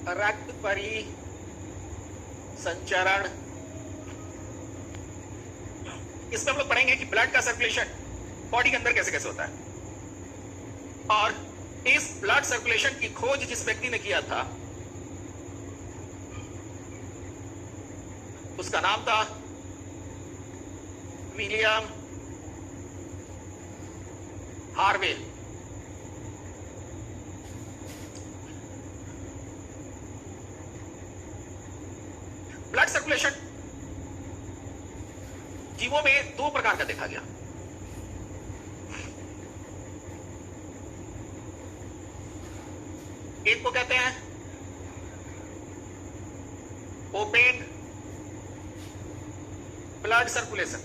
रक्त परिसंचरण, इसमें हम लोग पढ़ेंगे कि ब्लड का सर्कुलेशन बॉडी के अंदर कैसे कैसे होता है। और इस ब्लड सर्कुलेशन की खोज जिस व्यक्ति ने किया था उसका नाम था विलियम हार्वे। ब्लड सर्कुलेशन जीवों में दो प्रकार का देखा गया। एक को कहते हैं ओपन ब्लड सर्कुलेशन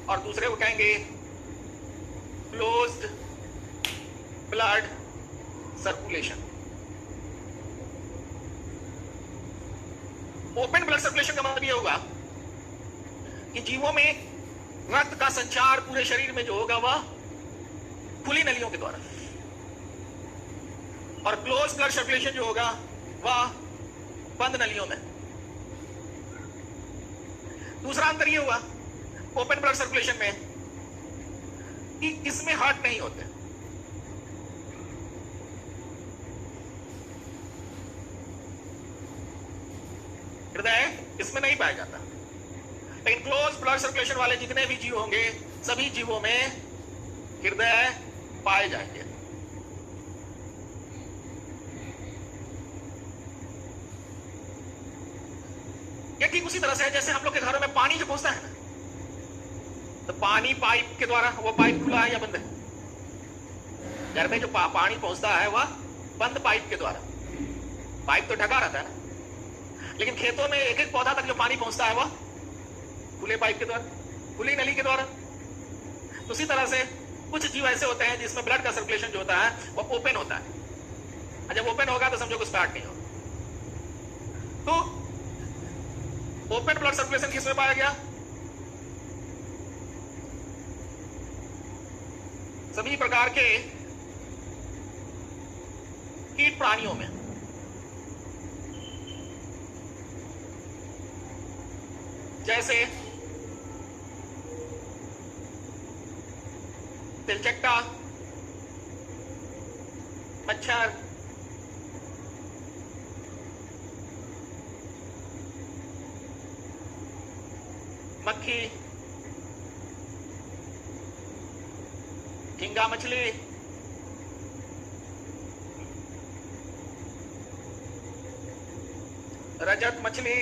और दूसरे को कहेंगे closed blood circulation. Open blood circulation का मतलब यह होगा कि जीवों में रक्त का संचार पूरे शरीर में जो होगा वह खुली नलियों के द्वारा, और क्लोज ब्लड सर्कुलेशन जो होगा वह बंद नलियों में। दूसरा अंतर यह हुआ ओपन ब्लड सर्कुलेशन में कि इसमें हार्ट नहीं होते, हृदय इसमें नहीं पाया जाता। लेकिन क्लोज ब्लड सर्कुलेशन वाले जितने भी जीव होंगे सभी जीवों में हृदय पाए जाएंगे। ये ठीक उसी तरह से है जैसे हम लोग के घरों में पानी जो पहुंचता है ना, तो पानी पाइप के द्वारा, वो पाइप खुला है या बंद है? घर में जो पानी पहुंचता है वह बंद पाइप के द्वारा, पाइप तो ढका रहता है ना। लेकिन खेतों में एक एक पौधा तक जो पानी पहुंचता है वह खुले पाइप के द्वारा, खुली नली के द्वारा। तो उसी तरह से कुछ जीव ऐसे होते हैं जिसमें ब्लड का सर्कुलेशन जो होता है वह ओपन होता है, और जब ओपन होगा तो समझो कुछ स्टार्ट नहीं होगा। तो ओपन ब्लड सर्कुलेशन किसमें पाया गया? सभी प्रकार के कीट प्राणियों में, जैसे तिलचट्टा, मच्छर, मक्खी, झींगा मछली, रजत मछली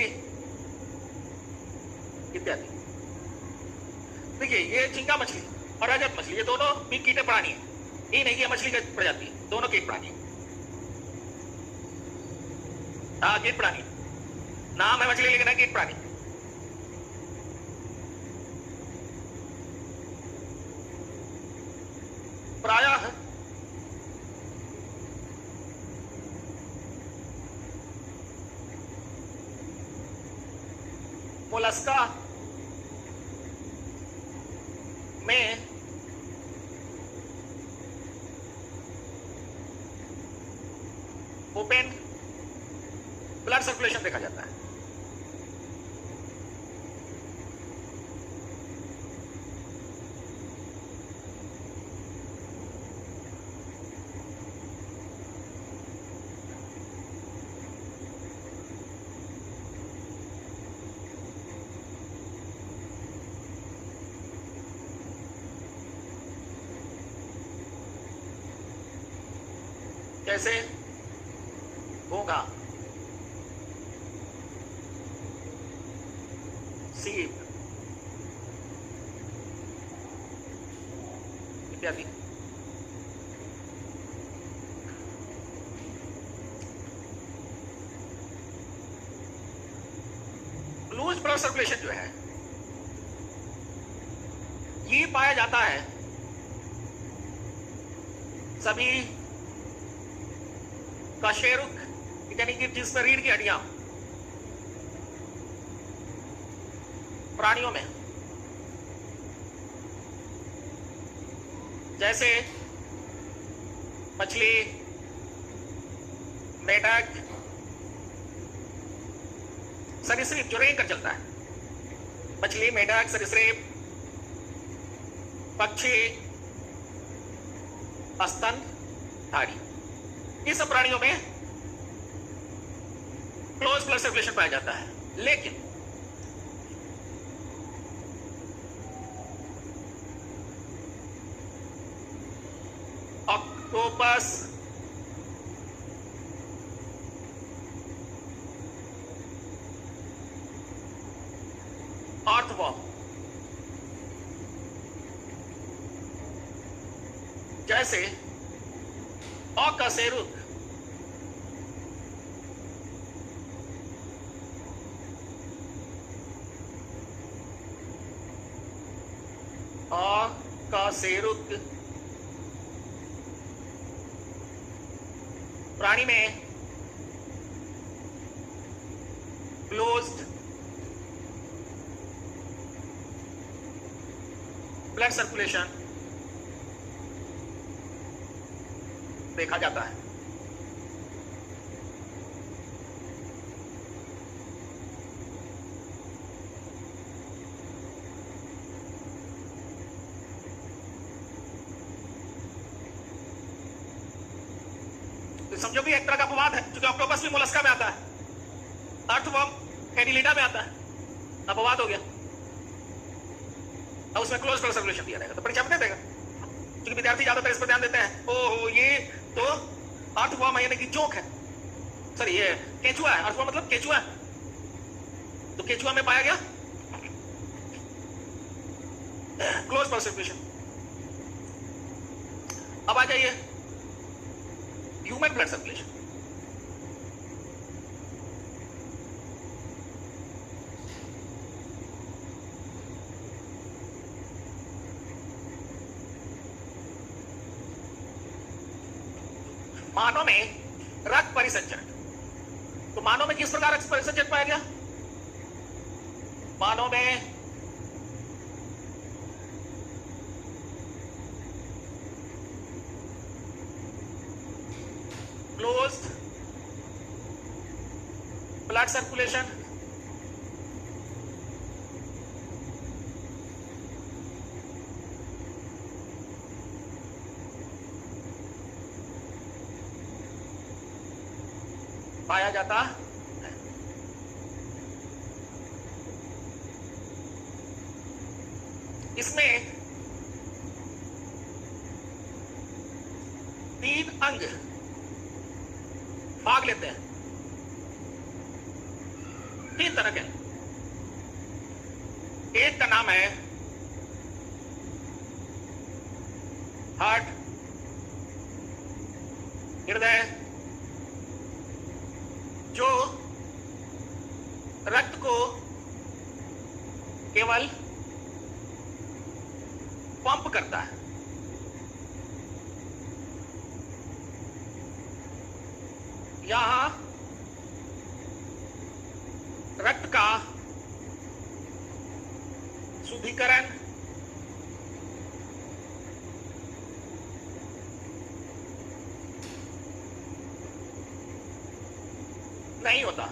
इत्यादि। देखिए ये झींगा मछली और रजत मछली ये दोनों भी कीट प्राणी है, ये नहीं कि मछली की प्रजाति है, दोनों कीट प्राणी। हाँ कीट प्राणी, नाम है मछली लेकिन है कीट प्राणी। प्रायः मोलस्का में ओपन ब्लड सर्कुलेशन देखा जाता है। जैसे घोंघा, सीप इत्यादि। लूज ब्लड सर्कुलेशन जो है ये पाया जाता है सभी कशेरुक यानी कि जिसमें रीढ़ की हड्डियां प्राणियों में, जैसे मछली, मेढक, सरीसृप जो रेंग कर चलता है, मछली, मेढक, सरीसृप, पक्षी, स्तनधारी, ये सब प्राणियों में क्लोज ब्लड सर्कुलेशन पाया जाता है। लेकिन ऑक्टोपस, अर्थवर्म जैसे अकशेरुक, अकशेरुक प्राणी में क्लोज्ड ब्लड सर्कुलेशन देखा जाता है। तो समझो कि एक तरह का अपवाद है, क्योंकि ऑक्टोपस भी मोलस्का में आता है, अर्थवर्म एनिलिडा में आता है, अपवाद हो गया। अब उसमें क्लोज ब्लड सर्कुलेशन दिया रहेगा तो परीक्षा में दे देगा, क्योंकि विद्यार्थी ज्यादातर इस पर ध्यान देते हैं। ओहो, ये तो अर्थवर्म है, यानी कि जोक है, सॉरी ये केचुआ है, अर्थवर्म मतलब केचुआ है, तो केचुआ में पाया गया क्लोज ब्लड सर्कुलेशन। अब आ जाइए ह्यूमन ब्लड सर्कुलेशन। मानव में रक्त परिसंचरण, तो मानव में किस प्रकार रक्त परिसंचरण पाया गया? मानव में क्लोज्ड ब्लड सर्कुलेशन, पाया जाता है। इसमें 3 अंग भाग लेते हैं, 3 तरह के। एक का नाम है हार्ट, हृदय, जो रक्त को केवल पंप करता है। यहां रक्त का शुद्धिकरण, नहीं होता।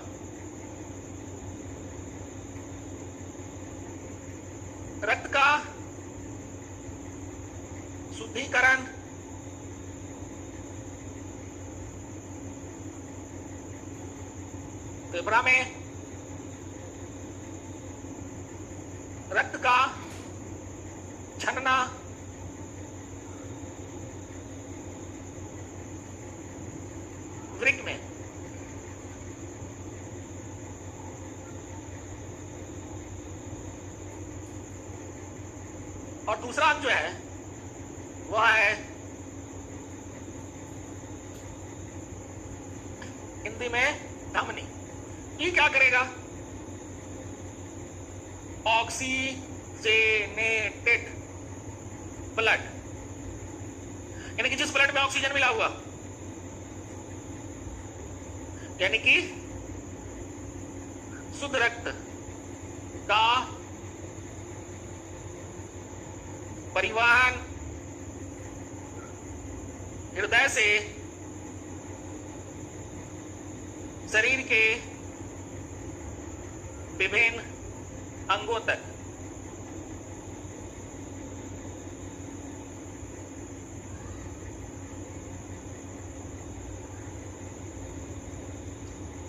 रक्त का शुद्धिकरण फेफड़ा में, रक्त का छनना वृक्क में, और दूसरा अंग जो है वह है हिंदी में धमनी। ये क्या करेगा? ऑक्सीजेनेटेड ब्लड, यानी कि जिस ब्लड में ऑक्सीजन मिला हुआ, यानी कि शुद्ध रक्त का परिवहन हृदय से शरीर के विभिन्न अंगों तक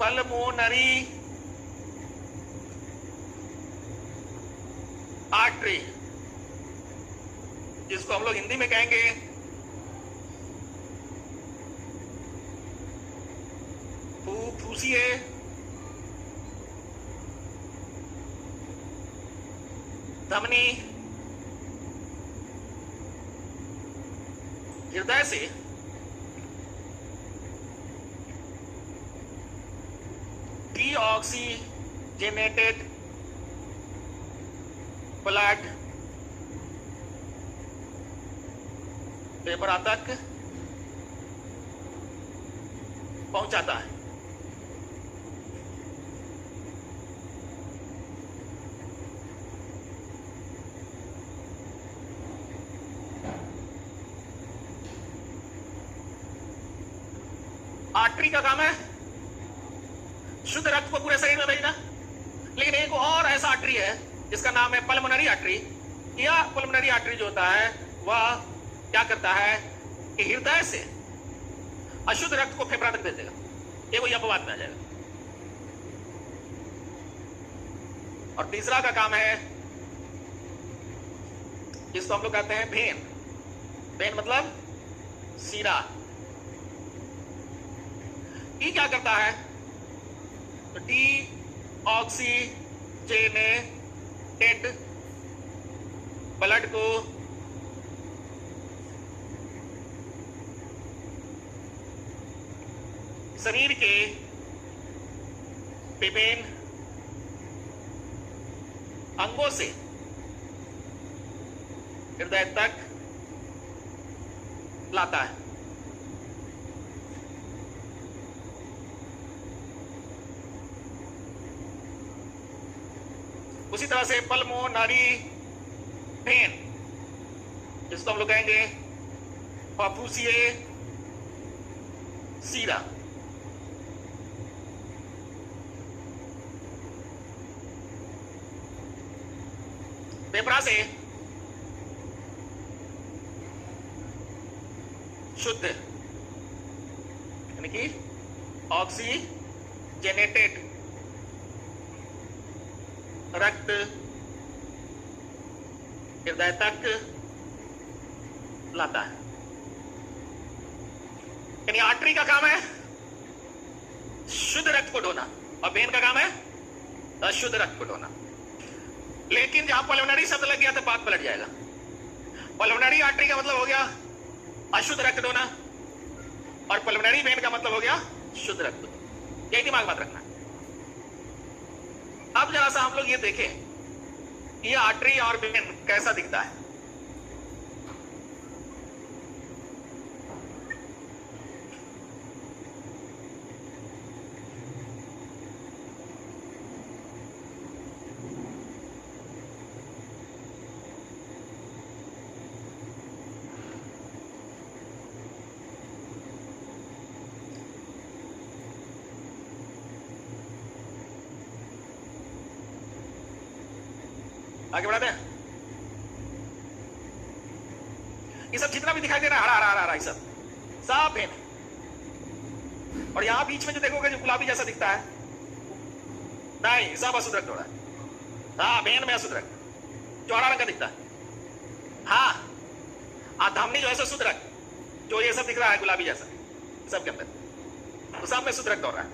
पल्मोनरी आर्टरी, जिसको हम लोग हिंदी में कहेंगे फूफुसिए धमनी, हृदय से डीऑक्सीजनेटेड ब्लड फेफड़ा तक पहुंचाता है। आर्टरी का काम है शुद्ध रक्त को पूरे शरीर में भेजना, लेकिन एक और ऐसा आर्टरी है जिसका नाम है पल्मोनरी आर्टरी। यह पल्मोनरी आर्टरी जो होता है वह क्या करता है कि हृदय से अशुद्ध रक्त को फेफड़ा तक भेज देगा। ये कोई अपवाद में आ जाएगा। और तीसरा का काम है जिसको हम लोग कहते हैं भेन। भेन मतलब सीरा। ये क्या करता है तो डीऑक्सीजनेटेड ब्लड को शरीर के विभिन्न अंगों से हृदय तक लाता है। उसी तरह से पल्मोनरी वेन, जिसको हम लोग कहेंगे फुफ्फुसिए सीरा, फेफड़ा से शुद्ध यानी कि ऑक्सीजनेटेड रक्त हृदय तक लाता है। यानी आर्टरी का काम है शुद्ध रक्त को ढोना और वेन का काम है अशुद्ध रक्त को ढोना। लेकिन जहां पल्मोनरी शब्द लग गया तो बात पलट जाएगा। पल्मोनरी आर्टरी का मतलब हो गया अशुद्ध रक्त ढोना और पल्मोनरी वेन का मतलब हो गया शुद्ध रक्त ढोना। यही दिमाग मत रखना। अब जरा सा हम लोग ये देखें ये आर्टरी और वेन कैसा दिखता है। आगे बढ़ाते हैं। ये सब जितना भी दिखाई दे रहा है हरा हरा हरा ये सब वेन है। और यहां बीच में जो देखोगे जो गुलाबी जैसा दिखता है नहीं, सब अशुद्ध रक्त हो रहा है। हाँ, वेन में अशुद्ध रक्त जो हरा रंग का दिखता है। हाँ, धमनी जो है शुद्ध रक्त, जो ये सब दिख रहा है गुलाबी जैसा सब के अंदर, तो सब में शुद्ध रक्त हो रहा है।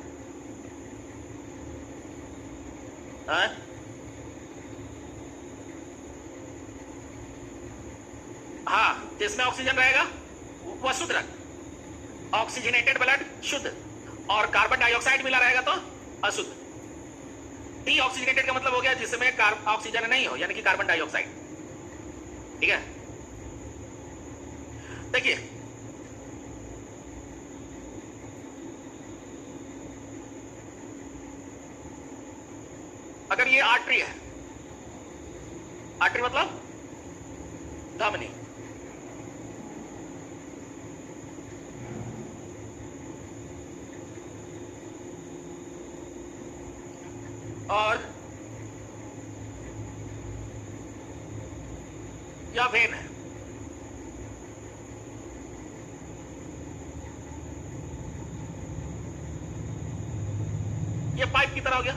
हाँ? हाँ, जिसमें ऑक्सीजन रहेगा वह शुद्ध रक्त, ऑक्सीजनेटेड ब्लड शुद्ध, और कार्बन डाइऑक्साइड मिला रहेगा तो अशुद्ध। डीऑक्सीजनेटेड का मतलब हो गया जिसमें ऑक्सीजन नहीं हो, यानी कि कार्बन डाइऑक्साइड। ठीक है, देखिए अगर ये आर्टरी है, आर्टरी मतलब धमनी, और या वेन है। ये पाइप की तरह हो गया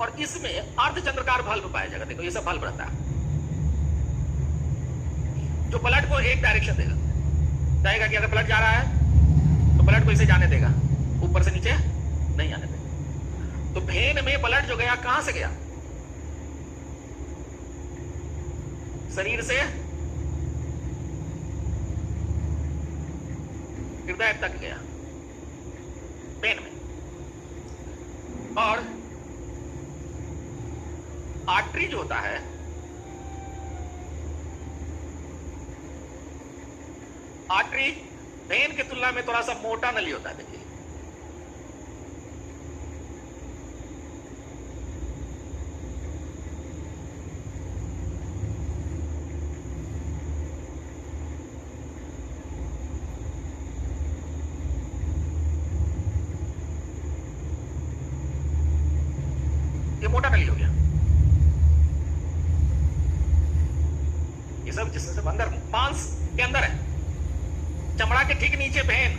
और इसमें अर्धचंद्राकार बल्ब पाया जाएगा। देखो ये सब बल्ब रहता है जो ब्लड को एक डायरेक्शन देगा, चाहेगा कि अगर ब्लड जा रहा है तो ब्लड को इसे जाने देगा, ऊपर से नीचे नहीं आने देगा। तो भेन में ब्लड जो गया कहां से गया? शरीर से हृदय तक गया पेन में। और आर्टरी जो होता है, आर्टरी वेन की तुलना में थोड़ा सा मोटा नली होता है। देखिए ये मोटा नली हो गया। ये सब जिसमें से अंदर मांस के अंदर है, चमड़ा के ठीक नीचे भेन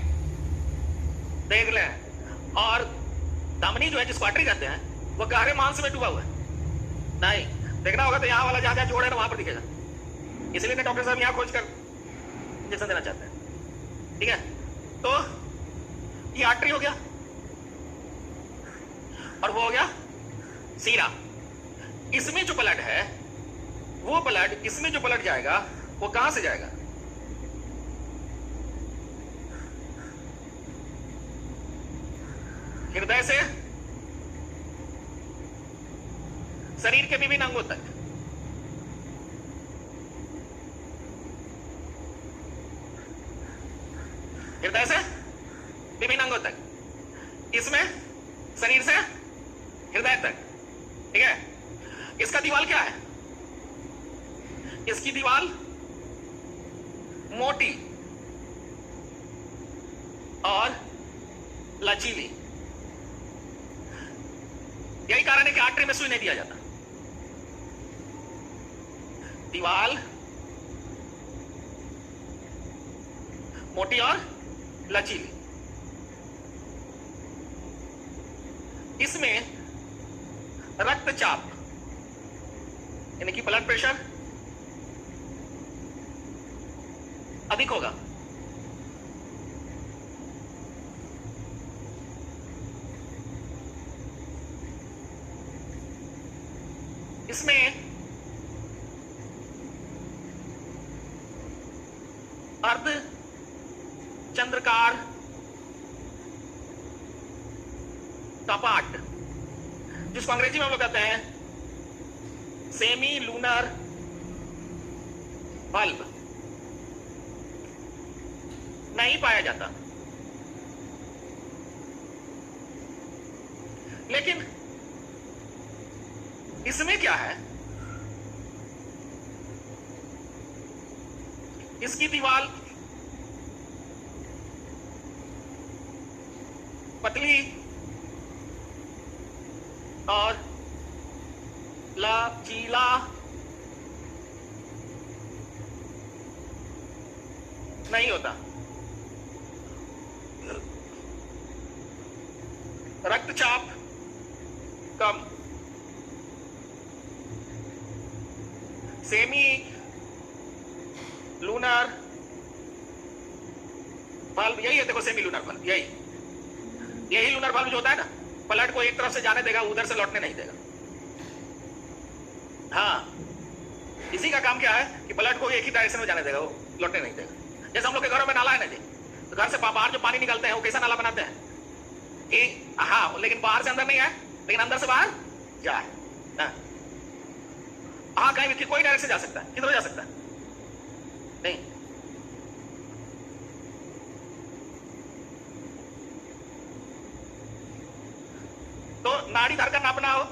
देख ले। और धमनी जो है जिसको आर्टरी कहते हैं वो गहरे मांस में डूबा हुआ है। नहीं देखना होगा तो यहां वाला जहां जहां जोड़ है ना वहां पर दिखेगा। इसलिए ना डॉक्टर साहब यहां खोजकर इंजेक्शन देना चाहते हैं। ठीक है, तो ये आर्टरी हो गया और वो हो गया सीरा। इसमें जो ब्लड है वो ब्लड, इसमें जो ब्लड जाएगा वो कहां से जाएगा? हृदय से शरीर के विभिन्न अंगों तक। हृदय से विभिन्न अंगों तक, इसमें शरीर से हृदय तक। ठीक है, इसका दीवार क्या है? इसकी दीवार मोटी और लचीली। यही कारण है कि आर्टरी में सुई नहीं दिया जाता। दीवार मोटी और लचीली। इसमें रक्तचाप यानी कि ब्लड प्रेशर अधिक होगा। इसमें अर्ध चंद्राकार कपाट, जिसको अंग्रेजी में हम लोग कहते हैं सेमी लूनर बल्ब, नहीं पाया जाता। लेकिन इसमें क्या है? इसकी दीवार पतली और लचीला नहीं होता। रक्तचाप कम, सेमी लूनर बल्ब यही है। देखो सेमी लूनर बल्ब यही लूनर बल्ब जो होता है ना, ब्लड को एक तरफ से जाने देगा, उधर से लौटने नहीं देगा। हाँ, इसी का काम क्या है कि ब्लड को एक ही डायरेक्शन में जाने देगा, वो लौटने नहीं देगा। जैसे हम लोग के घरों में नाला है ना जी, तो घर से बाहर जो पानी निकलते हैं वो कैसा नाला बनाते हैं कि हाँ, लेकिन बाहर से अंदर नहीं आए, लेकिन अंदर से बाहर जाए। हाँ, कहीं भी कोई डायरेक्शन जा सकता है, किधर जा सकता है नहीं। तो नाड़ी धड़कन नापना हो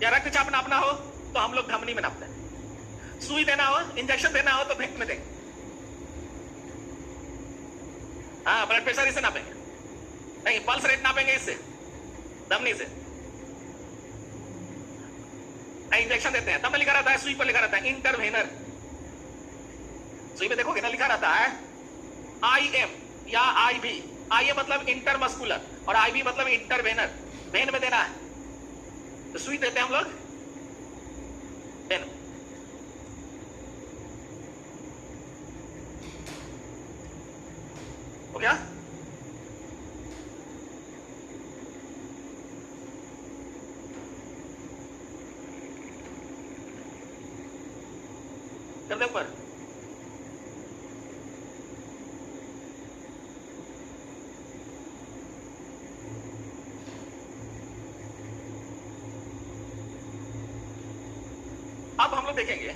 या रक्तचाप नापना हो तो हम लोग धमनी में नापते हैं। सुई देना हो, इंजेक्शन देना हो तो भेंट में देंगे। हाँ, ब्लड प्रेशर इसे नापेंगे। नहीं, पल्स रेट नापेंगे इससे, धमनी से। इंजेक्शन देते हैं तब में लिखा रहता है, सुई पर लिखा रहता है इंटरवेनर। सुई में देखोगे ना लिखा रहता है IM या IV। IM मतलब इंटरमस्कुलर और IV मतलब इंटरवेनर, वेन में देना है। तो सुई देते हैं हम लोग वेन। हो गया? कर दे ऊपर। अब हम लोग देखेंगे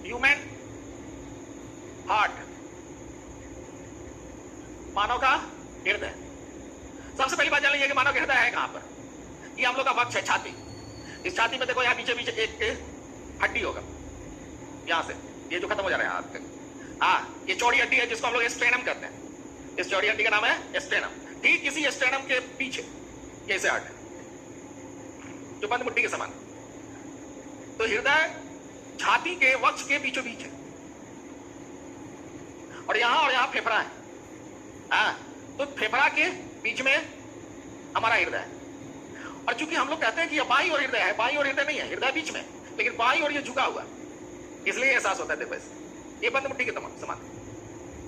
ह्यूमन हार्ट, मानव का हृदय। सबसे पहली बात जान लीजिए कि मानव का हृदय है कहां पर। ये हम लोग का वक्ष है, छाती। इस छाती में देखो, यहां पीछे पीछे एक हड्डी होगा, यहां से ये जो खत्म हो जा रहा है हाथ पे। हाँ, ये चौड़ी हड्डी है जिसको हम लोग स्ट्रेनम कहते हैं। इस चौड़ी हड्डी का नाम है स्ट्रेनम। ठीक इसी स्ट्रेनम के पीछे कैसे हार्ट है, जो बंद मुट्ठी के समान। तो हृदय छाती के वक्ष के बीचों बीच है, और यहां फेफड़ा है। हाँ, तो फेफड़ा के बीच में हमारा हृदय है। और चूंकि हम लोग कहते हैं कि ये बाईं ओर हृदय है, बाईं ओर हृदय नहीं है, हृदय बीच में, लेकिन बाईं ओर ये झुका हुआ, इसलिए एहसास होता है। देखो ये बंद मुट्ठी के समान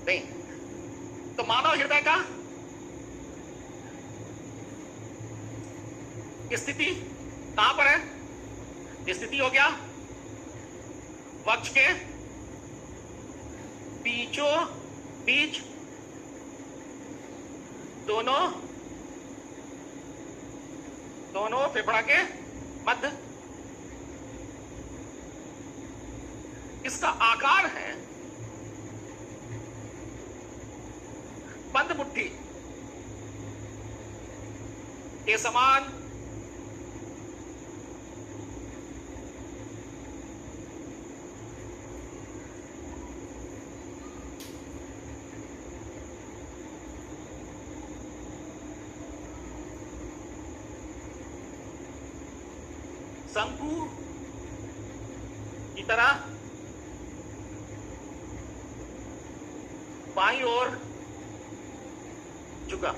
नहीं। तो मानव हृदय का स्थिति कहां पर है? स्थिति हो गया वक्ष के बीचों बीच, दोनों फेफड़ा के मध्य। इसका आकार है बंद मुट्ठी के समान। शंकु की तरह बाईं ओर झुका।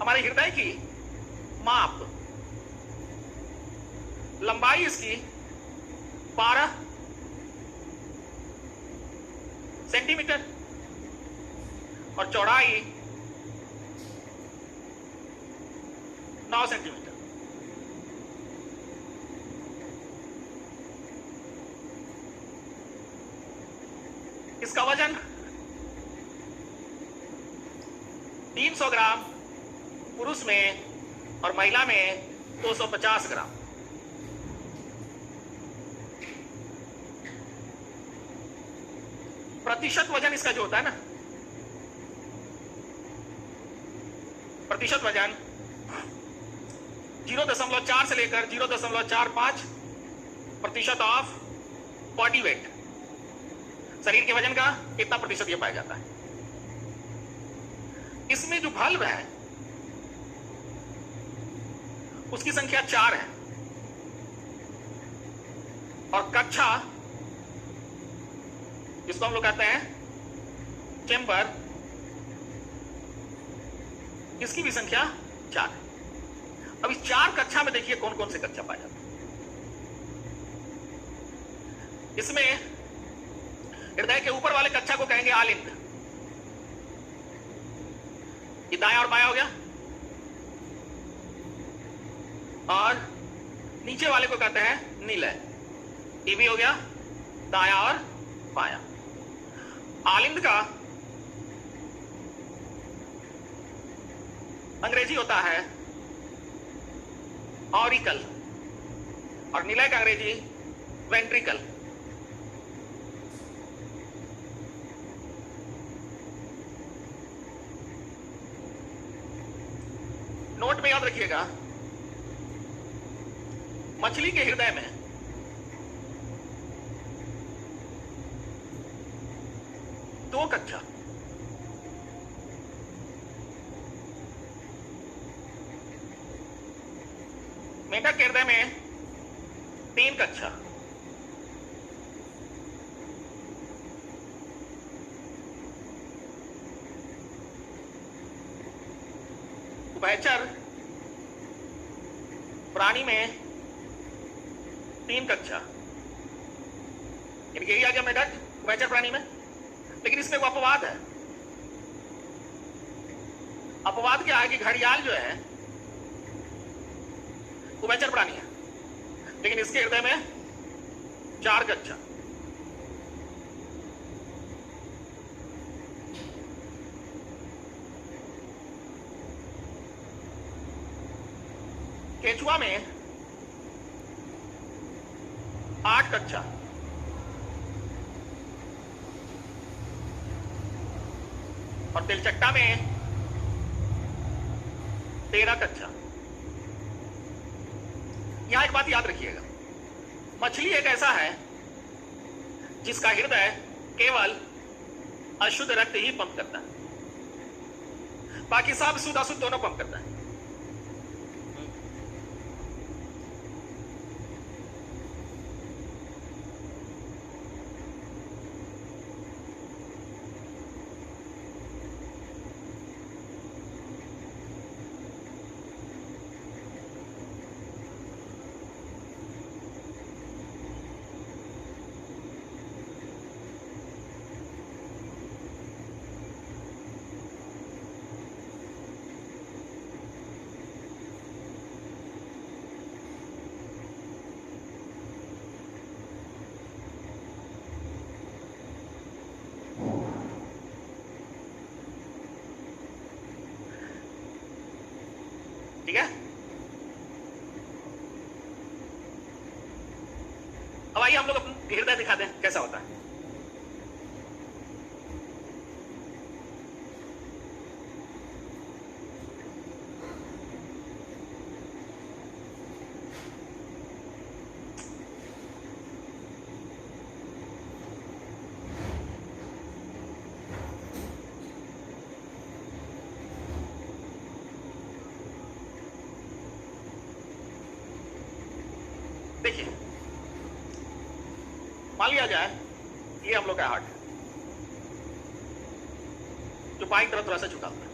हमारे हृदय की माप, लंबाई इसकी 12 सेंटीमीटर और चौड़ाई 9 सेंटीमीटर। इसका वजन 300 ग्राम पुरुष में और महिला में 250 ग्राम। प्रतिशत वजन इसका जो होता है ना, प्रतिशत वजन 0.4 से लेकर 0.45 प्रतिशत ऑफ बॉडी वेट। शरीर के वजन का कितना प्रतिशत यह पाया जाता है। इसमें जो बल्ब है उसकी संख्या 4 है, और कक्षा जिसको हम लोग कहते हैं चेंबर, इसकी भी संख्या 4 है। अब इस 4 कक्षा में देखिए कौन कौन से कक्षा पाया जाता है। इसमें हृदय के ऊपर वाले कक्षा को कहेंगे आलिंद, ये दायां और बायां हो गया। और नीचे वाले को कहते हैं नीलय, ये भी हो गया दायां और बायां। आलिंद का अंग्रेजी होता है ऑरिकल, और नीलय का अंग्रेजी वेंट्रिकल। नोट में याद रखिएगा, मछली के हृदय में दो कक्षा, मेंढक के हृदय में 3 कक्षा, उभयचर प्राणी में 3 कक्षा, यानी यही आ गया मेंढक उभयचर प्राणी में। लेकिन इसमें वो अपवाद है। अपवाद क्या है कि घड़ियाल जो है उभयचर प्राणी है, लेकिन इसके हृदय में 4 कक्षा। केचुआ में 8 कक्षा, और तिलचट्टा में 13 कक्षा। यहां एक बात याद रखिएगा, मछली एक ऐसा है जिसका हृदय केवल अशुद्ध रक्त ही पंप करता है, बाकी सब शुद्ध अशुद्ध दोनों पंप करता है। ठीक है, अब आइए हम लोग अपना हृदय दिखाते हैं कैसा होता है। देखिए, मान लिया जाए ये हम लोग का हार्ट जो बाईं तरफ थोड़ा सा झुका हुआ है।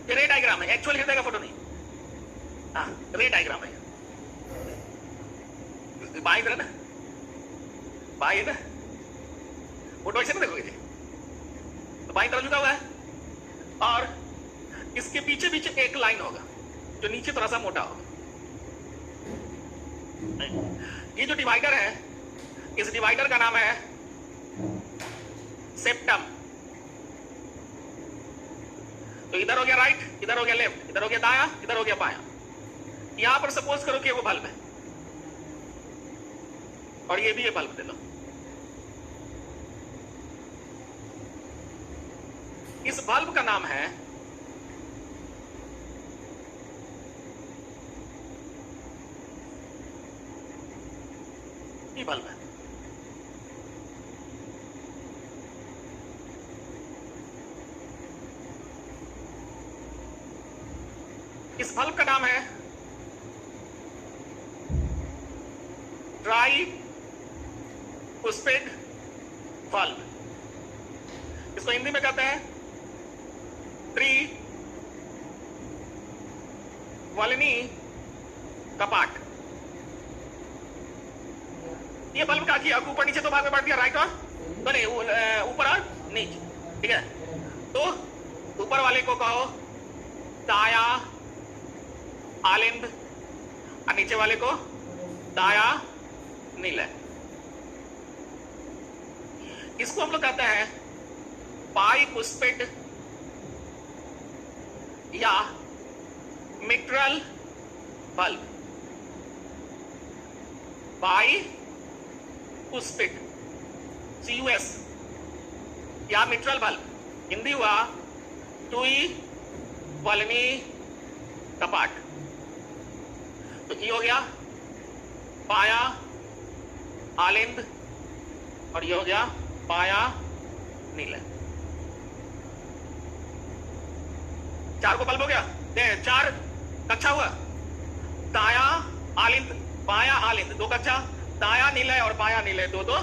ये रे डायग्राम है, एक्चुअल हृदय का फोटो नहीं। हाँ, रे डायग्राम है। बाईं तरफ ना, बाईं है ना, फोटो ऐसे ना देखोगे जी, तो बाईं तरफ झुका हुआ है, और इसके पीछे पीछे एक लाइन होगा जो नीचे थोड़ा सा मोटा होगा। ये जो डिवाइडर है, इस डिवाइडर का नाम है सेप्टम। तो इधर हो गया राइट, इधर हो गया लेफ्ट, इधर हो गया दाया, इधर हो गया बाया। यहां पर सपोज करो कि वो बल्ब है और ये भी ये बल्ब दे लो। इस बल्ब का नाम है ये बल्ब है। इस बल्ब का नाम है ट्राई पुस्पिड बल्ब। इसको हिंदी में कहते हैं त्रि वलनी कपाट। ये बल्ब का किया ऊपर नीचे तो भाग में बांट दिया, राइट और तो नहीं, ऊपर और नीचे, ठीक है। तो ऊपर वाले को कहो दाया आलिंद और नीचे वाले को दाया नीलय। इसको हम लोग कहते हैं बाइपुस्पिड या मिट्रल बल्ब। बाइपुस्पिड CUS या मिट्रल बल्ब, हिंदी हुआ टुई वलनी कपाट। तो ये हो गया पाया आलिंद और ये हो गया पाया नीले। 4 को बल्ब हो गया, 4 कक्षा हुआ। दाया आलिंद बाया आलिंद 2 कक्षा, दाया नीले और बाया नीले 2 2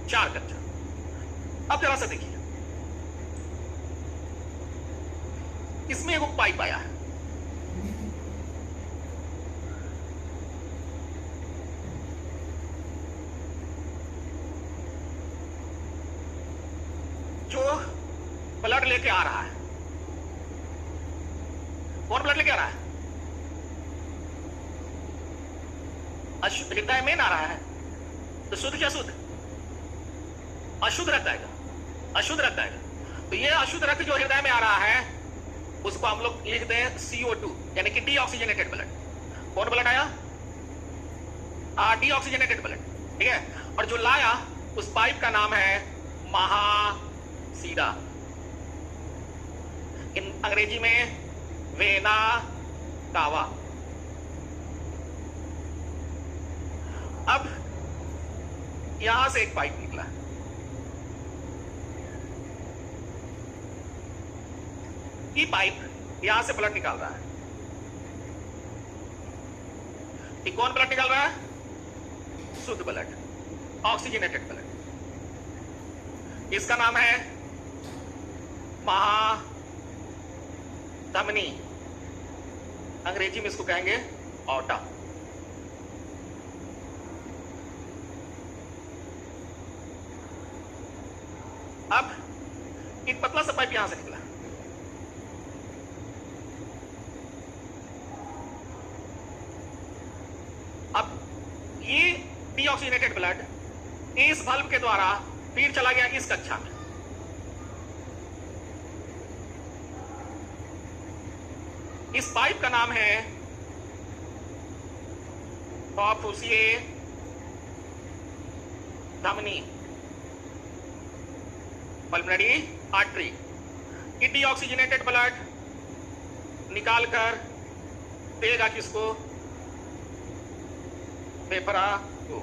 4 कक्षा। अब जरा सा देखिए, इसमें एक पाइप आया है, जो ब्लड लेके आ रहा है। कौन ब्लड लेके आ रहा है? हृदय में आ रहा है, तो शुद्ध क्या शुद्ध? अशुद्ध रक्त आएगा, अशुद्ध रक्त आएगा। तो ये अशुद्ध रक्त जो हृदय में आ रहा है उसको हम लोग लिखते हैं CO2, यानी कि डीऑक्सीजनेटेड ब्लड। कौन ब्लड आया? डीऑक्सीजनेटेड ब्लड, ठीक है। और जो लाया उस पाइप का नाम है महासीरा, इन अंग्रेजी में वेना कावा। अब यहां से एक पाइप निकला, ये पाइप यहां से ब्लड निकाल रहा है। ये कौन ब्लड निकाल रहा है? शुद्ध ब्लड, ऑक्सीजनेटेड ब्लड। इसका नाम है महाधमनी, अंग्रेजी में इसको कहेंगे ऑटा। अब एक पतला सा पाइप यहां से निकला, अब ये डीऑक्सीजनेटेड ब्लड इस बल्ब के द्वारा फिर चला गया इस कक्षा में। इस पाइप का नाम है पॉपुसिए धमनी, पल्मोनरी आर्टरी। ये डीऑक्सीजनेटेड ब्लड निकालकर देगा किसको? फेफड़ा को।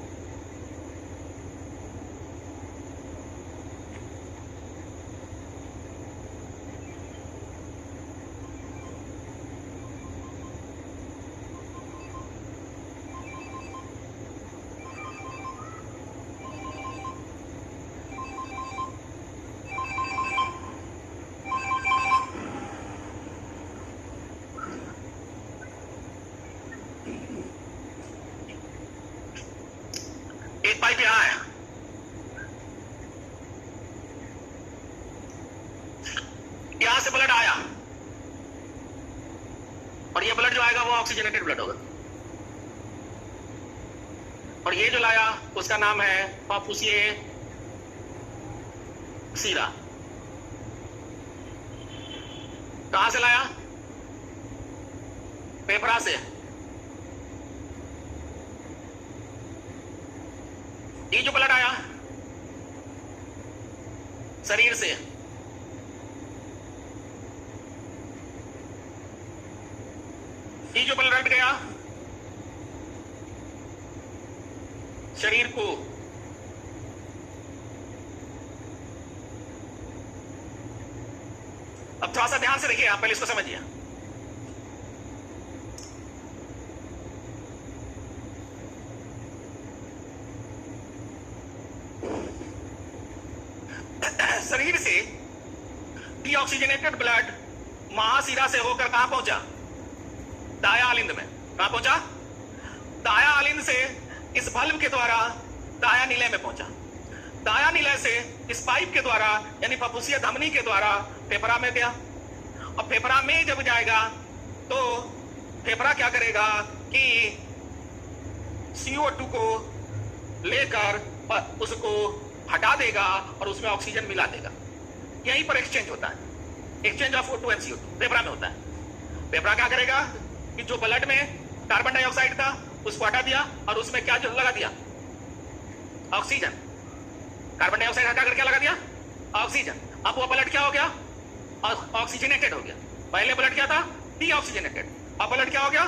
एक पाइप यहां है, यहां से ब्लड आया और ये ब्लड जो आएगा वो ऑक्सीजनेटेड ब्लड होगा। और ये जो लाया उसका नाम है पॉपुसिए सीरा। कहां से लाया? फेफड़ा से। ये जो ब्लड आया शरीर से, ये जो ब्लड गया शरीर को, अब थोड़ा सा ध्यान से देखिए, आप पहले इसको समझिए। शरीर से डीऑक्सीजनेटेड ब्लड महाशिरा से होकर कहां पहुंचा? दाया आलिंद में। कहां पहुंचा? दाया आलिंद से इस बल्ब के द्वारा दाया नीले में पहुंचा। दाया नीले से इस पाइप के द्वारा यानी पॉपुसिया धमनी के द्वारा फेफड़ा में गया। अब फेफड़ा में जब जाएगा तो फेफड़ा क्या करेगा कि CO2 को लेकर उसको हटा देगा और उसमें ऑक्सीजन मिला देगा। यहीं पर एक्सचेंज होता है, exchange of O2 and CO2 फेफड़ा में होता है। फेफड़ा क्या करेगा कि जो ब्लड में कार्बन डाइऑक्साइड था उसको हटा दिया और उसमें क्या लगा दिया? ऑक्सीजन। कार्बन डाइऑक्साइड हटाकर क्या लगा दिया? ऑक्सीजन। अब वो ब्लड क्या हो गया? ऑक्सीजनेटेड हो गया। पहले ब्लड क्या था? डीऑक्सीजनेटेड। अब ब्लड क्या हो गया?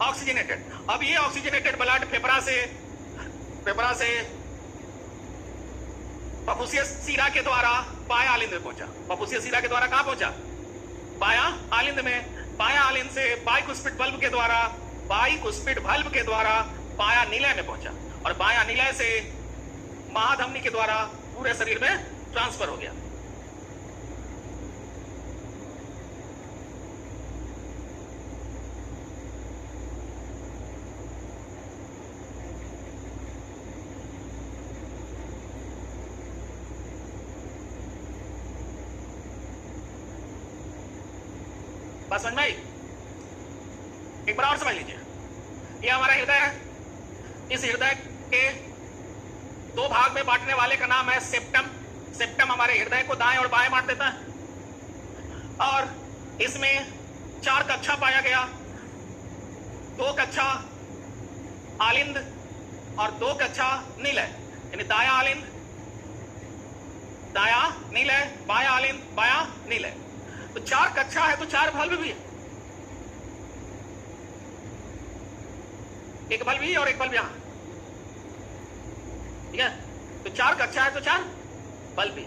ऑक्सीजनेटेड। अब ये ऑक्सीजनेटेड ब्लड फेफड़ा से पफुसिया सीरा के द्वारा बाया आलिंद में पहुंचा। पफुसिया सीरा के द्वारा कहां पहुंचा? बाया आलिंद में। बाया आलिंद से बाइकुस्पिड बल्ब के द्वारा बाया निलय में पहुंचा और बाया निलय से महाधमनी के द्वारा पूरे शरीर में ट्रांसफर हो गया। बात समझ में आई? एक बार और समझ लीजिए, यह हमारा हृदय है। इस हृदय के दो भाग में बांटने वाले का नाम है सेप्टम। सेप्टम हमारे हृदय को दाएं और बाएं बांट देता है और इसमें 4 कक्षा पाया गया। 2 कक्षा आलिंद और 2 कक्षा निलय, यानी दाया आलिंद, दाया निलय, बाया आलिंद, बाया निलय। तो 4 कक्षा है तो 4 बल्ब भी है, एक बल्ब भी और एक बल्ब यहां, ठीक है? तो 4 कक्षा है तो 4 बल्ब भी।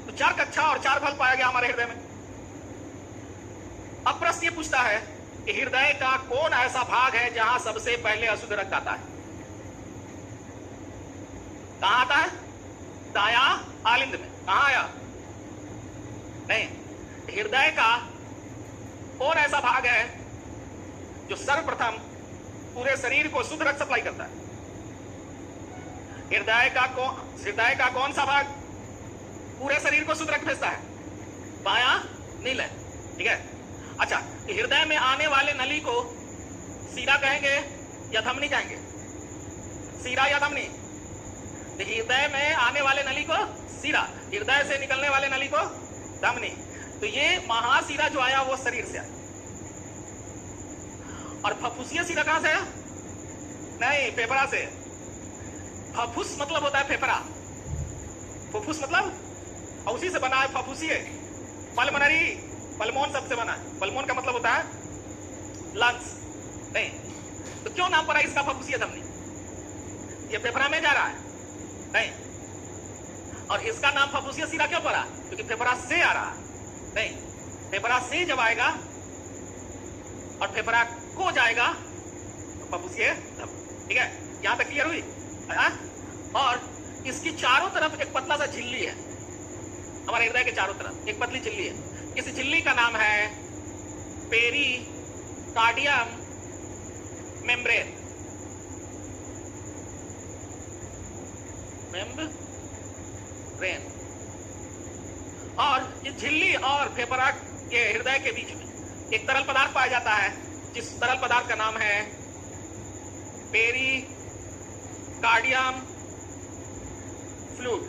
तो 4 कक्षा और 4 बल्ब पाया गया हमारे हृदय में। अब प्रश्न ये पूछता है कि हृदय का कौन ऐसा भाग है जहां सबसे पहले अशुद्ध रक्त आता है? कहां आता है? दाया आलिंद में। कहां आया? नहीं, हृदय का कौन ऐसा भाग है जो सर्वप्रथम पूरे शरीर को शुद्ध रक्त सप्लाई करता है? हृदय का कौन सा भाग पूरे शरीर को शुद्ध रक्त भेजता है? बाया निलय, ठीक है? अच्छा, हृदय में आने वाले नली को सीरा कहेंगे या धमनी कहेंगे? सीरा या धमनी? हृदय में आने वाले नली को सीरा, हृदय से निकलने वाले नली को धमनी। तो ये महासीरा जो आया वो शरीर से आया। और फफुसिया सीरा कहां से आया? नहीं, फेफड़ा से। फफुस मतलब होता है फेफड़ा, फुफ्फुस मतलब, और उसी से बना है फफुसिए। पल्मोनरी, पल्मोन शब्द से बना है। पल्मोन का मतलब होता है लंग्स। नहीं, तो क्यों नाम पड़ा इसका फफुसिया धमनी? ये फेफड़ा में जा रहा है? नहीं। और इसका नाम फफुसिया सीरा क्यों पड़ा? क्योंकि फेफड़ा से आ रहा है। नहीं, फेफड़ा से जब आएगा और फेफड़ा को जाएगा तो फफुसिया धमनी, ठीक है? यहां तक क्लियर हुई? और इसकी चारों तरफ एक पतला सा झिल्ली है। हमारे हृदय के चारों तरफ एक पतली झिल्ली है। इस झिल्ली का नाम है पेरिकार्डियम मेम्ब्रेन। मेम्ब्रेन। और इस झिल्ली और फेफड़ा के हृदय के बीच में एक तरल पदार्थ पाया जाता है, जिस तरल पदार्थ का नाम है पेरिकार्डियम फ्लूइड।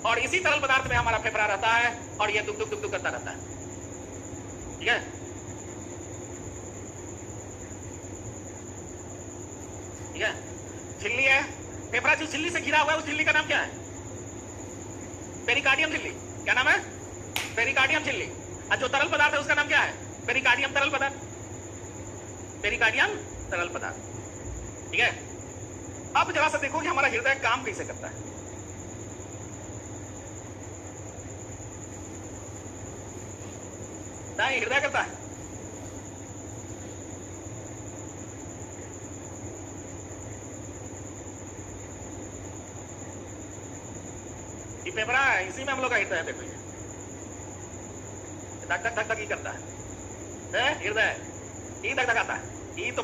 और इसी तरल पदार्थ में हमारा फेफड़ा रहता है और यह दुख दुख दुख दुख करता रहता है, ठीक है? ठीक है, झिल्ली है, फेफड़ा जिस झिल्ली से घिरा हुआ है उस झिल्ली का नाम क्या है? पेरिकार्डियम झिल्ली। क्या नाम है? पेरिकार्डियम झिल्ली। और जो तरल पदार्थ है उसका नाम क्या है? पेरिकार्डियम तरल पदार्थ। पेरिकार्डियम तरल पदार्थ, ठीक है? अब जरा सा देखो कि हमारा हृदय काम कैसे करता है। नहीं, हृदय करता है। ये फेफड़ा है, इसी में हम लोग का हृदय है। देखो ये धक धक धक धक ही करता है। हृदय ये धक धक आता है, ये तो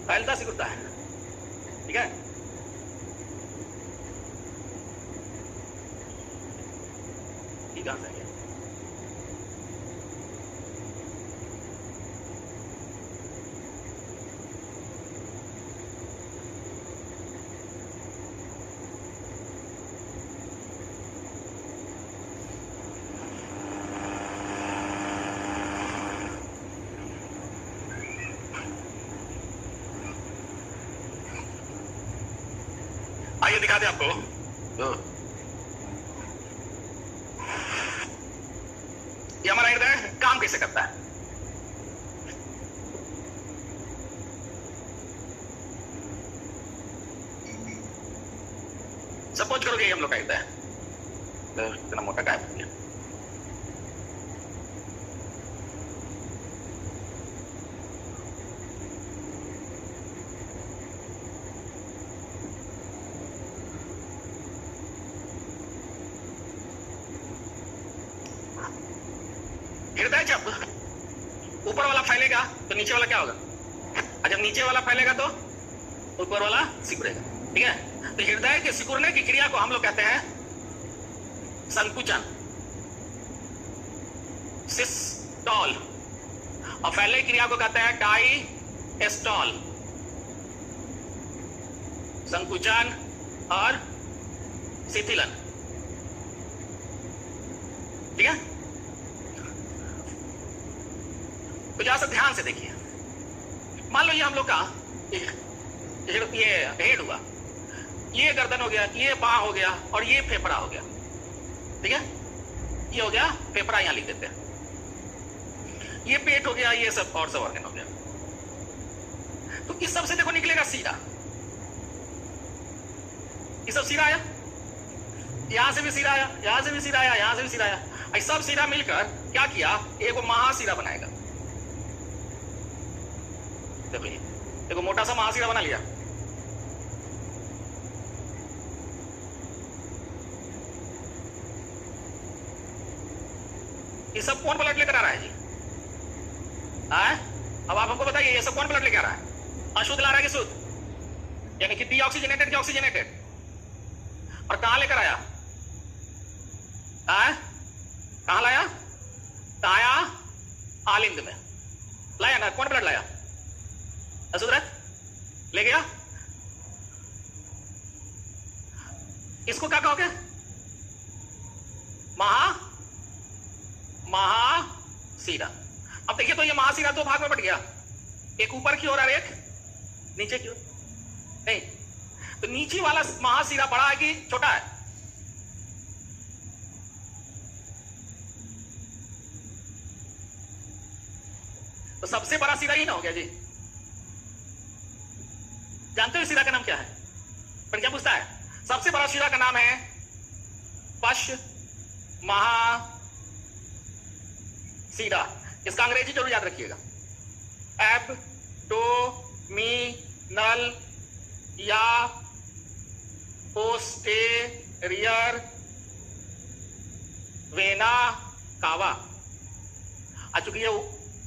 फैलता सिकुड़ता है, ठीक है? ये कहां से है? आइए दिखा दे आपको। ये हमारा हृदय काम कैसे करता है। सपोज करोगे हम लोग का हृदय तो इतना मोटा काय बन गया। हृदय जब ऊपर वाला फैलेगा तो नीचे वाला क्या होगा, और जब नीचे वाला फैलेगा तो ऊपर वाला सिकुड़ेगा। ठीक है, तो हृदय के सिकुड़ने की क्रिया को हम लोग कहते हैं संकुचन, सिस्टोल, और फैलने की क्रिया को कहते हैं डायस्टोल। संकुचन और शिथिलन। ठीक है, तो जरा सा ध्यान से देखिए। मान लो ये हम लोग का ये हेड हुआ, ये गर्दन हो गया, ये बाह हो गया, और ये फेफड़ा हो गया। ठीक है, ये हो गया फेफड़ा, यहां लिख देते हैं। ये पेट हो गया, ये सब और सब ऑर्गन हो गया। तो इस सब से देखो निकलेगा सीरा, ये सब सीरा आया, यहां से भी सीरा आया, यहां से भी सीरा आया, यहां से भी सीरा आया। सब सीरा मिलकर क्या किया, एक महासीरा बनाएगा। देखो ये देखो मोटा सा महासीरा बना लिया। ये सब कौन ब्लड लेकर आ रहा है जी? अब आप हमको बताइए, ये सब कौन ब्लड लेकर आ रहा है? अशुद्ध ला रहा है कि शुद्ध? यानी कि डीऑक्सीजनेटेड कि ऑक्सीजनेटेड? और कहां लेकर आया? कहां लाया? काया आलिंद में लाया ना? कौन ब्लड लाया? अशुद्ध ले गया। इसको क्या कहोगे? महासीरा। अब देखिए, तो ये महासीरा दो भाग में बट गया, एक ऊपर की ओर और एक नीचे की ओर। नहीं, तो नीचे वाला महासीरा बड़ा है कि छोटा है? तो सबसे बड़ा सीरा ही ना हो गया जी। जानते हो सीरा का नाम क्या है? पर क्या पूछता है? सबसे बड़ा सीरा का नाम है पश्च महासीरा। इसका अंग्रेजी जरूर याद रखिएगा, एब्डोमिनल या पोस्टेरियर वेना कावा। चूंकि ये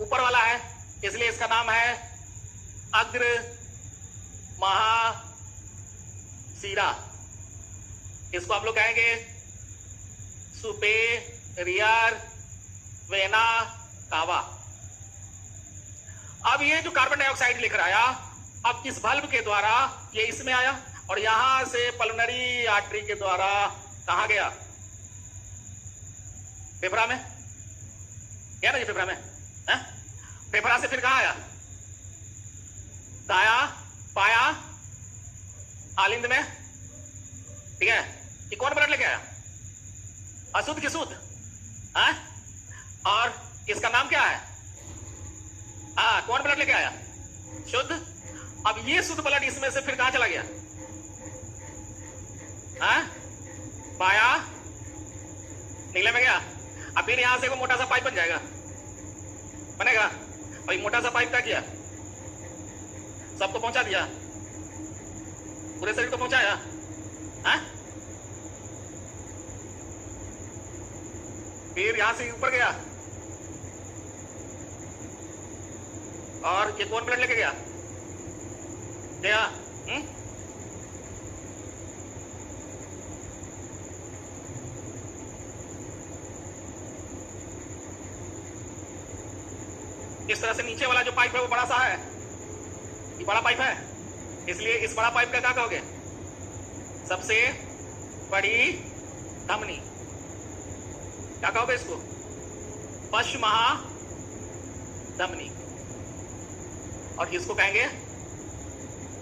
ऊपर वाला है इसलिए इसका नाम है अग्र महासीरा। इसको आप लोग कहेंगे सुपेरियर वेना कावा। अब ये जो कार्बन डाइऑक्साइड लेकर आया, अब इस बल्ब के द्वारा ये इसमें आया, और यहां से पल्मोनरी आर्टरी के द्वारा कहां गया? फेफड़ा में क्या ना? ये फेफड़ा में है? फेफड़ा से फिर कहां आया? दाया पाया आलिंद में। ठीक है, ये कौन ब्लड लेके आया? अशुद्ध कि शुद्ध? और इसका नाम क्या है? कौन ब्लड लेके आया? शुद्ध। अब ये शुद्ध ब्लड इसमें से फिर कहां चला गया? पाया नीले में गया। अब फिर यहां से वो मोटा सा पाइप बन जाएगा, बनेगा। और ये मोटा सा पाइप क्या किया? सबको पहुंचा दिया, पूरे शरीर को पहुंचाया। फिर यहां से ऊपर गया, और ये कौन ब्लड लेके गया? गया इस तरह से नीचे वाला जो पाइप है वो बड़ा सा है, ये बड़ा पाइप है, इसलिए इस बड़ा पाइप का क्या कहोगे? सबसे बड़ी धमनी। क्या कहोगे इसको? पश्च महाधमनी। और इसको कहेंगे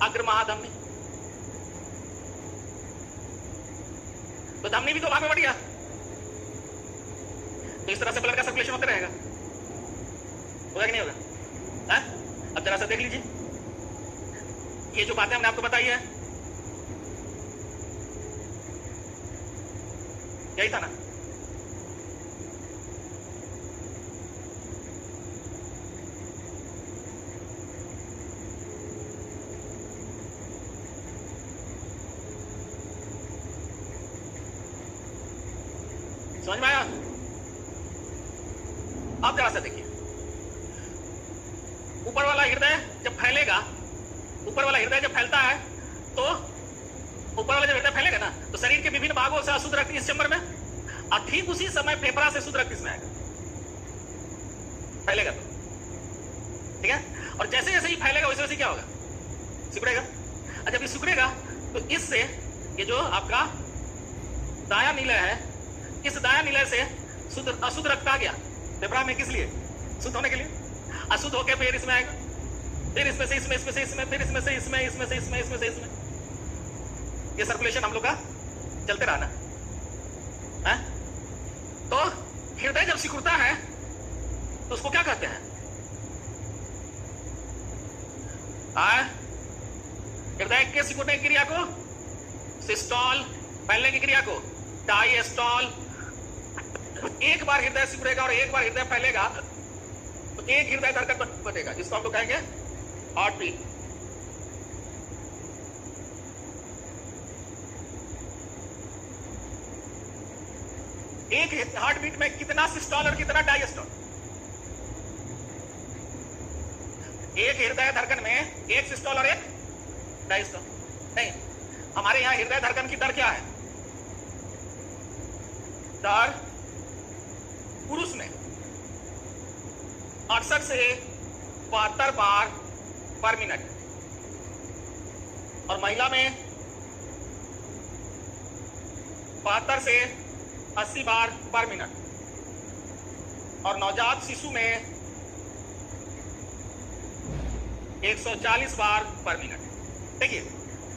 अग्र महाधमनी। तो धमनी भी तो भाग में बढ़ गया, तो इस तरह से ब्लड का सर्कुलेशन होता रहेगा। होगा कि नहीं होगा? अब जरा सा देख लीजिए, ये जो बातें हमने आपको बताई है, यही था ना? समझ में आया? आप जरा सा देखिए, ऊपर वाला हृदय जब फैलेगा, ऊपर वाला हृदय जब फैलता है तो ऊपर वाला जब हृदय फैलेगा ना तो शरीर के विभिन्न भागों से अशुद्ध रक्त इस चैम्बर में, और ठीक उसी समय फेफड़ा से शुद्ध रक्त इसमें आएगा, फैलेगा तो, ठीक है? और जैसे जैसे ही फैलेगा वैसे वैसे क्या होगा? सिकुड़ेगा। और जब ये सिकुड़ेगा तो इससे ये जो आपका दायां निलय है, इस दायां निलय से शुद्ध अशुद्ध रक्त आ गया फेफड़ा में, किस लिए? शुद्ध होने के लिए। अशुद्ध होकर फिर इसमें आएगा, फिर इसमें से इसमें, इसमें से इसमें, फिर इसमें से इसमें, इसमें से इसमें, इसमें से इसमें। ये सर्कुलेशन हम लोग का चलते रहा ना है? तो हृदय जब सिकुड़ता है तो उसको क्या कहते हैं? हृदय के सिकुड़ने की क्रिया को सिस्टोल, फैलने की क्रिया को डायस्टोल। एक बार हृदय सिकुड़ेगा और एक बार हृदय फैलेगा तो एक हृदय धड़कन बनेगा, जिसको हम लोग कहेंगे हार्ट बीट। एक हार्ट बीट में कितना सिस्टोल और कितना डायस्टोल? एक हृदय धड़कन में एक सिस्टोल और एक डायस्टोल नहीं। हमारे यहां हृदय धड़कन की दर क्या है? दर पुरुष में 68 से 72 बार पर मिनट, और महिला में 72 से 80 बार पर मिनट, और नवजात शिशु में 140 बार पर मिनट। देखिए,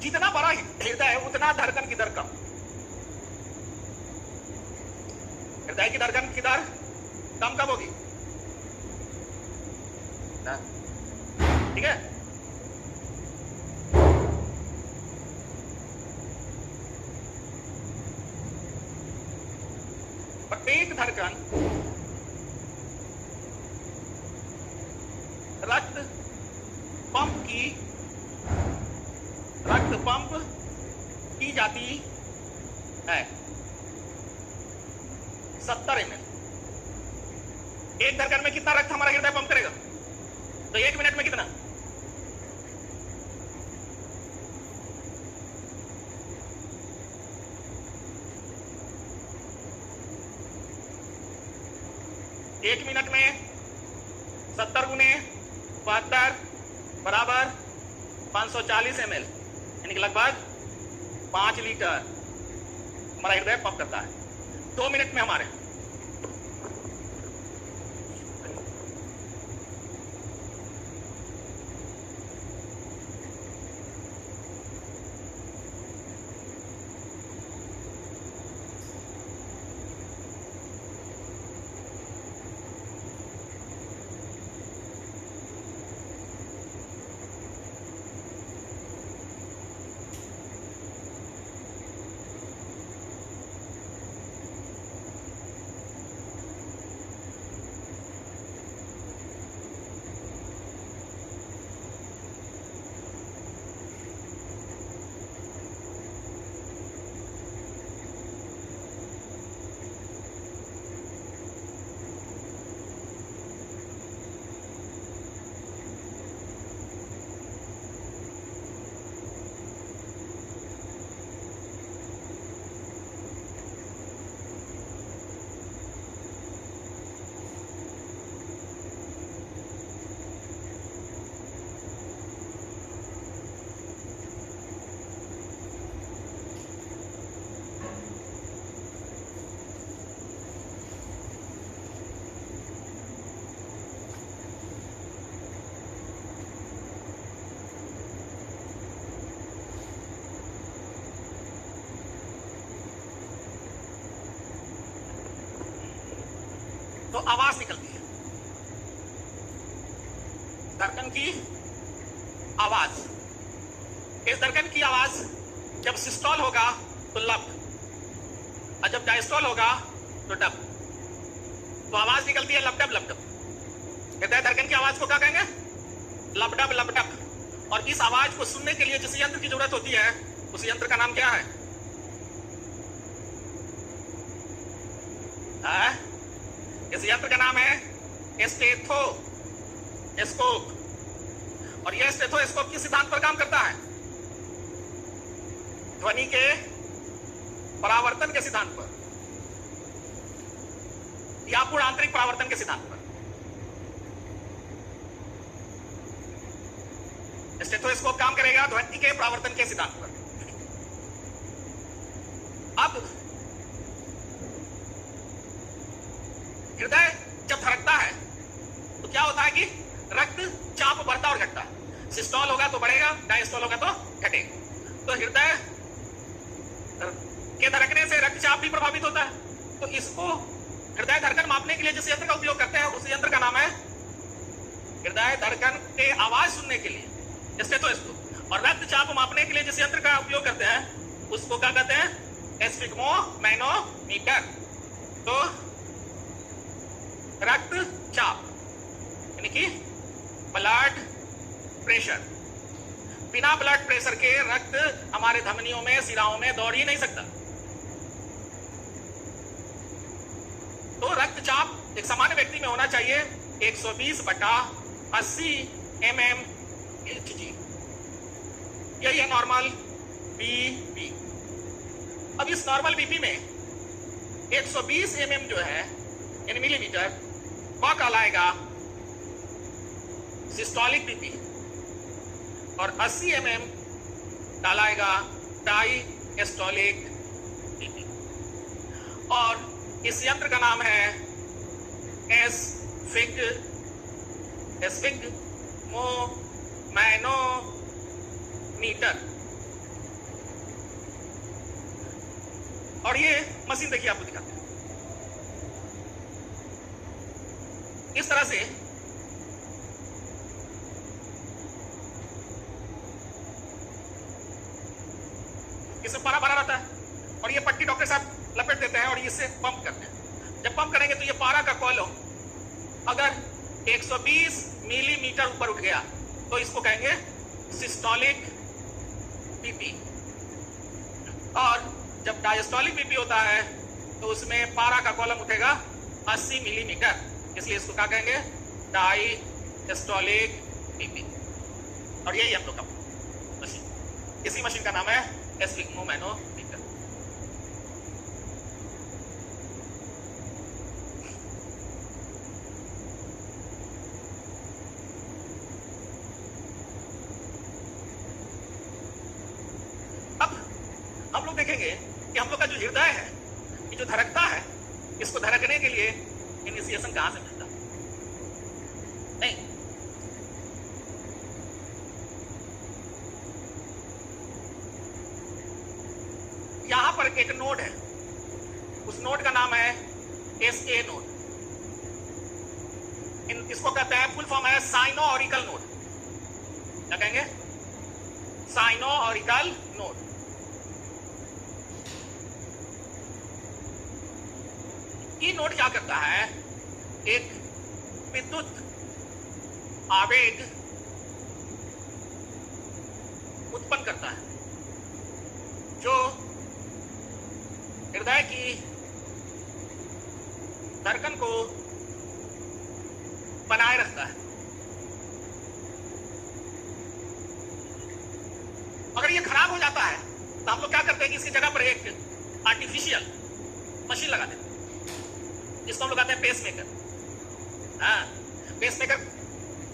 जितना बड़ा हृदय है उतना धड़कन की दर कम। हृदय की धड़कन की दर कम कब होगी? ठीक है? प्रत्येक धड़कन रक्त पंप की जाती है 70 ml। एक धड़कन में कितना रक्त हमारा हृदय पंप करेगा? तो एक मिनट में कितना? एक मिनट में 70 गुने 72 बराबर 540 ml, यानी कि लगभग 5 लीटर हमारा हृदय पंप करता है 2 मिनट में हमारे। तो आवाज निकलती है, धड़कन की आवाज। इस धड़कन की आवाज जब सिस्टोल होगा तो लब, और जब डायस्टोल होगा तो डब, तो आवाज निकलती है लबडब लबडब। हृदय धड़कन की आवाज को क्या कहेंगे? लबडब लबडब। और इस आवाज को सुनने के लिए जिस यंत्र की जरूरत होती है उस यंत्र का नाम क्या है? इस यंत्र का नाम है स्टेथोस्कोप। और यह स्टेथोस्कोप किस सिद्धांत पर काम करता है? ध्वनि के परावर्तन के सिद्धांत पर या पूर्ण आंतरिक परावर्तन के सिद्धांत पर। स्टेथोस्कोप काम करेगा ध्वनि के परावर्तन के सिद्धांत पर। अब हृदय जब धड़कता है तो क्या होता है कि रक्त चाप बढ़ता और घटता है। सिस्टोल होगा तो बढ़ेगा, डायस्टोल होगा तो घटेगा। तो हृदय के धड़कने से रक्तचाप भी प्रभावित होता है। तो इसको हृदय धड़कन मापने के लिए जिस यंत्र का उपयोग करते हैं उस यंत्र का नाम है हृदय धड़कन के आवाज सुनने के लिए स्टेथोस्कोप। और रक्तचाप मापने के लिए जिस यंत्र का उपयोग करते हैं उसको क्या कहते हैं? स्फिग्मोमैनोमीटर। तो रक्तचाप यानी कि ब्लड प्रेशर, बिना ब्लड प्रेशर के रक्त हमारे धमनियों में शिराओं में दौड़ ही नहीं सकता। तो रक्तचाप एक सामान्य व्यक्ति में होना चाहिए 120/80 mmHg। यही है नॉर्मल बीपी। अब इस नॉर्मल बीपी में 120 mm जो है यानी मिलीमीटर वह कहलाएगा सिस्टोलिक बीपी और 80 mm कहलाएगा डायस्टोलिक बीपी। और इस यंत्र का नाम है स्फिग्मोमैनोमीटर। और ये मशीन देखिए आपको दिखाते हैं। इस तरह से इसमें पारा भरा रहता है और ये पट्टी डॉक्टर साहब लपेट देते हैं और इससे पंप करते हैं। जब पंप करेंगे तो ये पारा का कॉलम अगर 120 मिलीमीटर ऊपर उठ गया तो इसको कहेंगे सिस्टोलिक बीपी। और जब डायस्टोलिक बीपी होता है तो उसमें पारा का कॉलम उठेगा 80 मिलीमीटर, इसलिए इसको क्या कहेंगे? Diastolic BP. और यही हम लोग का मशीन, इसी मशीन का नाम है स्फिग्मोमैनोमीटर। अब हम लोग देखेंगे कि हम लोग का जो हृदय है ये जो धड़कता है इसको धड़कने के लिए इनिशिएशन कहां से मिलता है? नहीं, यहां पर एक नोड है, उस नोड का नाम है SA नोड। इसको कहते हैं, फुल फॉर्म है साइनो ऑरिकल नोड। क्या कहेंगे? Sino auricle node. ये नोड क्या करता है? एक विद्युत आवेग उत्पन्न करता है जो हृदय की धड़कन को बनाए रखता है। अगर ये खराब हो जाता है तो हम लोग क्या करते हैं कि इसकी जगह पर एक आर्टिफिशियल मशीन लगा देते हैं जिसको हम लोग कहते हैं पेसमेकर। हाँ, पेसमेकर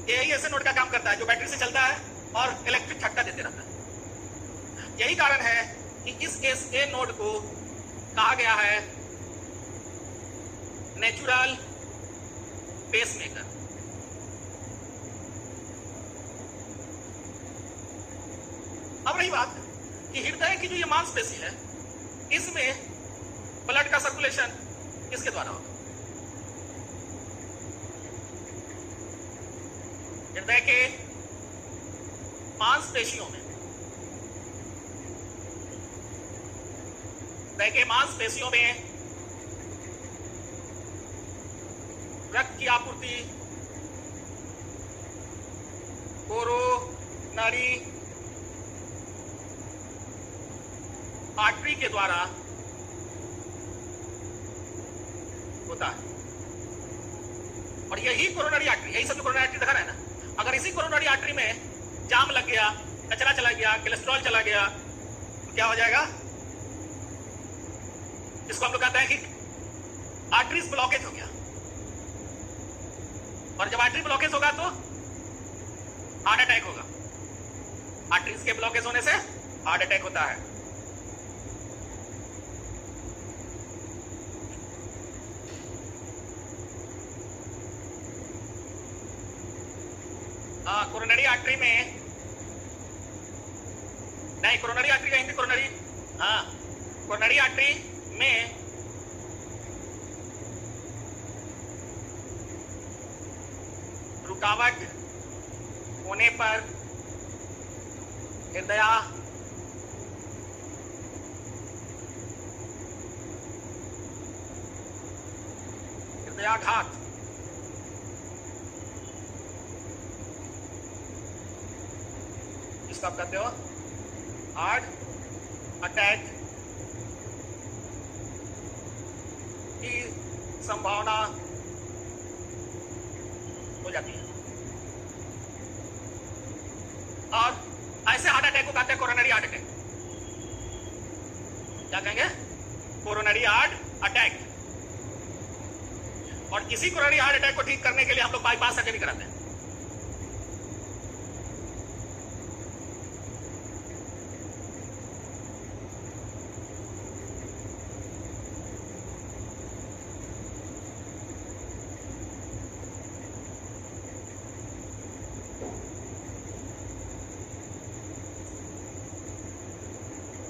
यही ऐसे नोड का काम करता है जो बैटरी से चलता है और इलेक्ट्रिक झटका देते रहता है। यही कारण है कि इस SA नोड को कहा गया है नेचुरल पेसमेकर। अब रही बात कि हृदय की जो ये मांसपेशी है इसमें ब्लड का सर्कुलेशन किसके द्वारा होगा? हृदय के मांसपेशियों में हृदय के मांसपेशियों में रक्त की आपूर्ति कोरोनरी आर्टरी के द्वारा होता है। और यही कोरोनरी आर्टरी, यही सब जो कोरोनरी आर्टरी दिखा रहा है ना, अगर इसी कोरोनरी आर्टरी में जाम लग गया, कचरा चला गया, कोलेस्ट्रॉल चला गया, तो क्या हो जाएगा? इसको हम लोग कहते हैं कि आर्टरीज ब्लॉकेज हो गया। और जब आर्टरी ब्लॉकेज होगा तो हार्ट अटैक होगा। आर्टरीज के ब्लॉकेज होने से हार्ट अटैक होता है। कोरोनरी आर्टरी में नहीं, कोरोनरी आर्टरी कहेंगे, कोरोनरी, हाँ, कोरोनरी आर्टरी में रुकावट होने पर हृदयाघात, इसको आप कहते हो हार्ट अटैक की संभावना हो जाती है। और ऐसे हार्ट अटैक को कहते हैं कोरोनरी हार्ट अटैक। क्या कहेंगे? Coronary heart attack. और किसी कोरोनरी हार्ट अटैक को ठीक करने के लिए हम लोग बाईपास सर्जरी कराते हैं।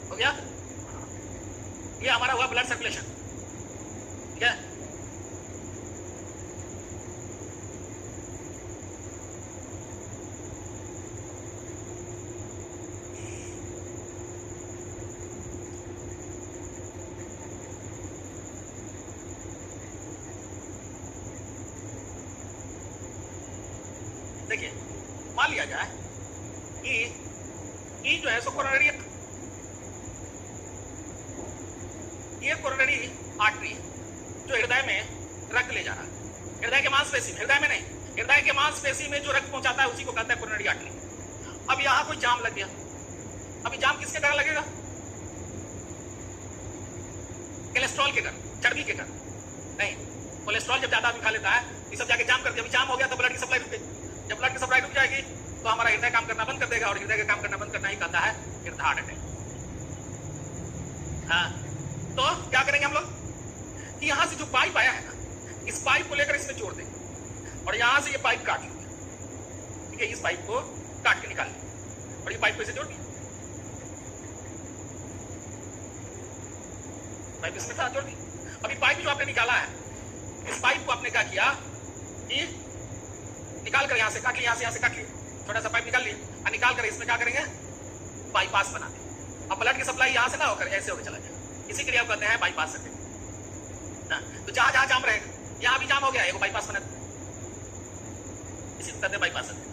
हो गया? ये हमारा हुआ ब्लड सर्कुलेशन। ठीक है? देखिए, मान लिया जाए कि जो है सो कोरोनरी, ये कोरोनरी आर्टरी जो हृदय में रक्त ले जा रहा है, हृदय के मांसपेशी में, हृदय में नहीं, हृदय के मांसपेशी में जो रक्त पहुंचाता है उसी को कहते हैं कोरोनरी आर्टरी। अब यहां कोई जाम लग गया। अभी जाम किसके कारण लगेगा? कोलेस्ट्रॉल के कारण, चर्बी के कारण नहीं। कोलेस्ट्रॉल जब ज्यादा आदमी खा लेता है, ये सब जाके जाम कर दिया, अभी जाम हो गया तो ब्लड की सप्लाई रुक गई। जब ब्लड की सप्लाई रुक जाएगी तो हमारा हृदय काम करना बंद कर देगा, और हृदय का काम करना बंद करना ही कहता है हृदय हार्ट अटैक। हाँ, तो क्या करेंगे हम लोग कि यहां से जो पाइप आया है ना, इस पाइप को लेकर इसमें जोड़ देंगे और यहां से ये पाइप काट लेंगे। ठीक है? इस पाइप को काट के निकाल लेंगे और ये पाइप को इसे जोड़ दिया, पाइप इसमें था, जोड़ दी। अभी पाइप जो आपने निकाला है, इस पाइप को आपने क्या किया कि निकाल कर यहां से काट लिया, यहां से काट लिया, छोटा सा पाइप निकाल लिया और निकाल कर इसमें क्या करेंगे? बाईपास बना देंगे। अब ब्लड की सप्लाई यहां से ना होकर ऐसे होकर चला जाएगा। इसी क्रिया को कहते हैं बाईपास सर्जरी। तो जहां जहां जाम रहेगा, यहां भी जाम हो गया, एक बाईपास बना, इसी को कहते हैं बाईपास सर्जरी।